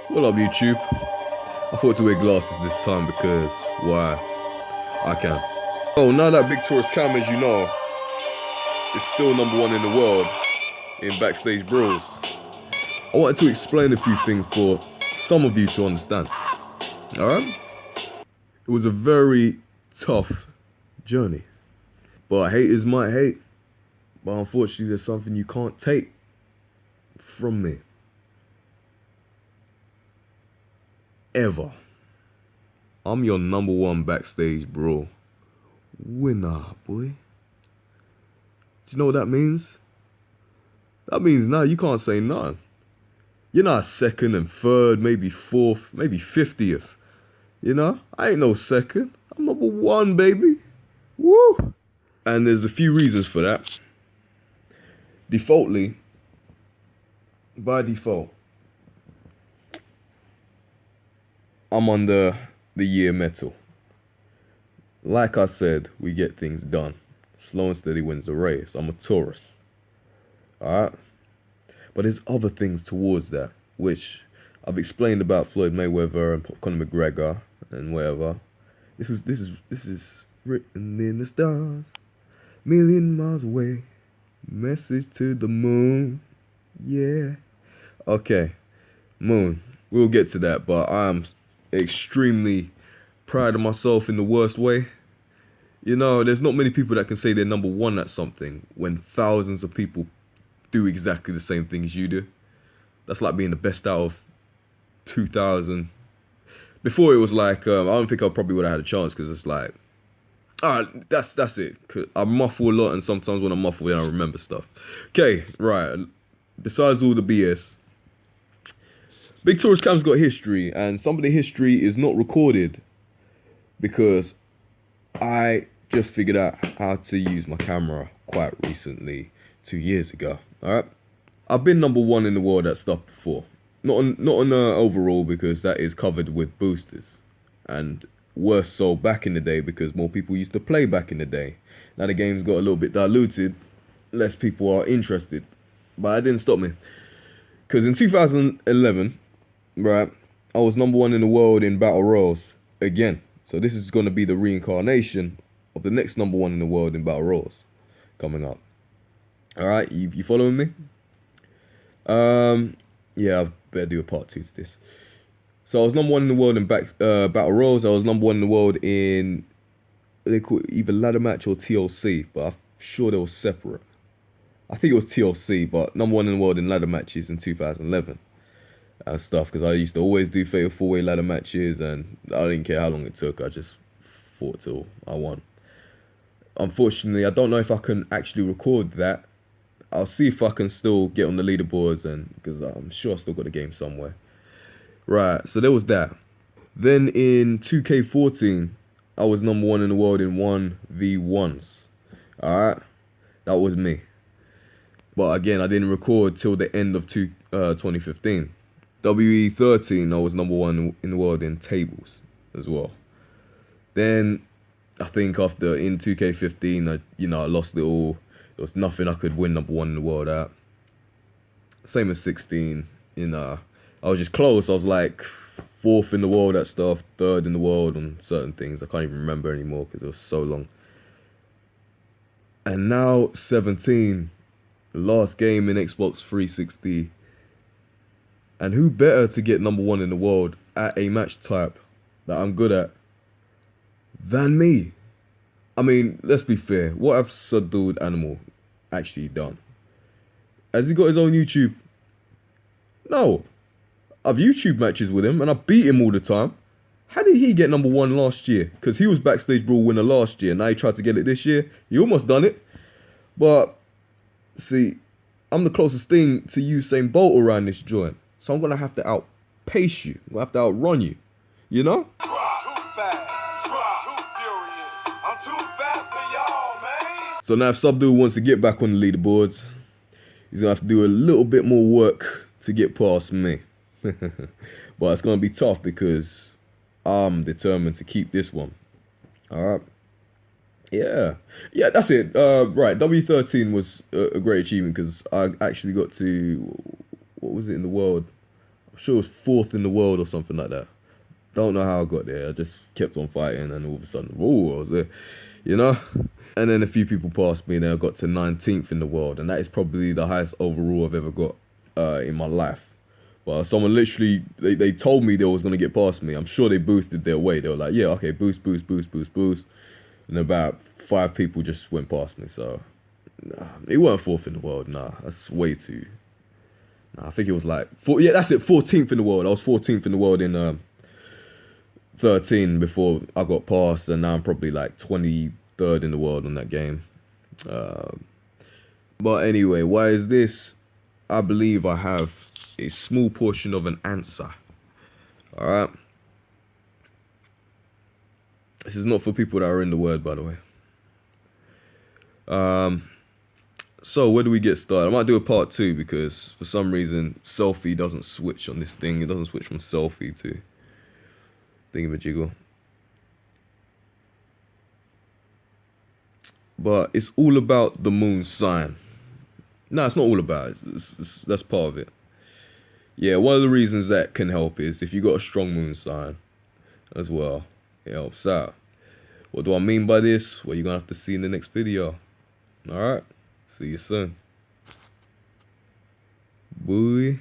What up, YouTube? I thought to wear glasses this time because, why? I can. Oh, now that Victoria's Cam, as you know, is still #1 in the world in Backstage Brawls, I wanted to explain a few things for some of you to understand. Alright? It was a very tough journey. But haters might hate, but unfortunately there's something you can't take from me. Ever. I'm your #1 Backstage Brawl winner, boy. Do you know what that means? That means now you can't say nothing. You're not second and third, maybe fourth, maybe 50th. You know? I ain't no second. I'm #1, baby. Woo! And there's a few reasons for that. Defaultly, by default, I'm under the year metal. Like I said, we get things done. Slow and steady wins the race. I'm a Taurus. Alright? But there's other things towards that, which I've explained about Floyd Mayweather and Conor McGregor and whatever. This is written in the stars, million miles away. Message to the moon. Yeah. Okay. Moon. We'll get to that, but I'm extremely proud of myself in the worst way. You know, there's not many people that can say they're #1 at something when thousands of people do exactly the same thing as you do. That's like being the best out of 2,000. Before it was like, I don't think I probably would have had a chance because it's like, alright, that's it. I muffle a lot, and sometimes when I muffle, I don't remember stuff. Okay, right. Besides all the BS, Victoria's Cam's got history, and some of the history is not recorded because I just figured out how to use my camera quite recently, 2 years ago. Alright? I've been #1 in the world at stuff before. Not on overall, because that is covered with boosters. And worse so back in the day because more people used to play back in the day. Now the game's got a little bit diluted. Less people are interested. But that didn't stop me. Because in 2011, right, I was #1 in the world in Battle Royals again. So this is going to be the reincarnation of the next #1 in the world in Battle Royals coming up. Alright, you following me? Yeah, I better do a part 2 to this. So I was #1 in the world in Battle Royals. I was #1 in the world in, they call it either ladder match or TLC, but I'm sure they were separate. I think it was TLC, but #1 in the world in ladder matches in 2011 and stuff, because I used to always do fatal 4-way ladder matches, and I didn't care how long it took. I just fought till I won. Unfortunately, I don't know if I can actually record that. I'll see if I can still get on the leaderboards, and because I'm sure I still got the game somewhere. Right, so there was that. Then in 2K14, I was #1 in the world in 1v1s. Alright, that was me. But again, I didn't record till the end of 2015. WE13, I was #1 in the world in tables as well. Then I think after in 2K15, I lost it all. There was nothing I could win #1 in the world at. Same as 16. I was just close. I was like 4th in the world at stuff, 3rd in the world on certain things. I can't even remember anymore because it was so long. And now 17, the last game in Xbox 360. And who better to get #1 in the world at a match type that I'm good at than me? I mean, let's be fair. What have Subdued Animal actually done? Has he got his own YouTube? No. I've YouTube matches with him and I beat him all the time. How did he get #1 last year? Because he was Backstage Brawl winner last year. Now he tried to get it this year. He almost done it. But, see, I'm the closest thing to Usain Bolt around this joint. So I'm going to have to outpace you. I'm going to have to outrun you. You know? So now if Subdued wants to get back on the leaderboards, he's going to have to do a little bit more work to get past me. But it's going to be tough because I'm determined to keep this one. Alright. Yeah, that's it. Right, W13 was a great achievement because I actually got to, what was it in the world? I'm sure it was fourth in the world or something like that. Don't know how I got there. I just kept on fighting, and all of a sudden, whoa, I was there, you know. And then a few people passed me, and then I got to 19th in the world, and that is probably the highest overall I've ever got in my life. But someone literally, they told me they was gonna get past me. I'm sure they boosted their weight. They were like, yeah, okay, boost, boost, boost, boost, boost, and about 5 people just went past me. So nah, it weren't fourth in the world. Nah, that's way too. Nah, I think it was like yeah, that's it, 14th in the world. I was 14th in the world in 13 before I got past, and now I'm probably like 23rd in the world on that game. But anyway, why is this? I believe I have a small portion of an answer. Alright. This is not for people that are in the word, by the way. So where do we get started? I might do a part 2 because for some reason selfie doesn't switch on this thing. It doesn't switch from selfie to thingamajiggle. But it's all about the moon sign. No, it's not all about it. That's part of it. Yeah, one of the reasons that can help is if you got a strong moon sign as well, it helps out. What do I mean by this? Well, you're gonna have to see in the next video. Alright, see you soon. Boy.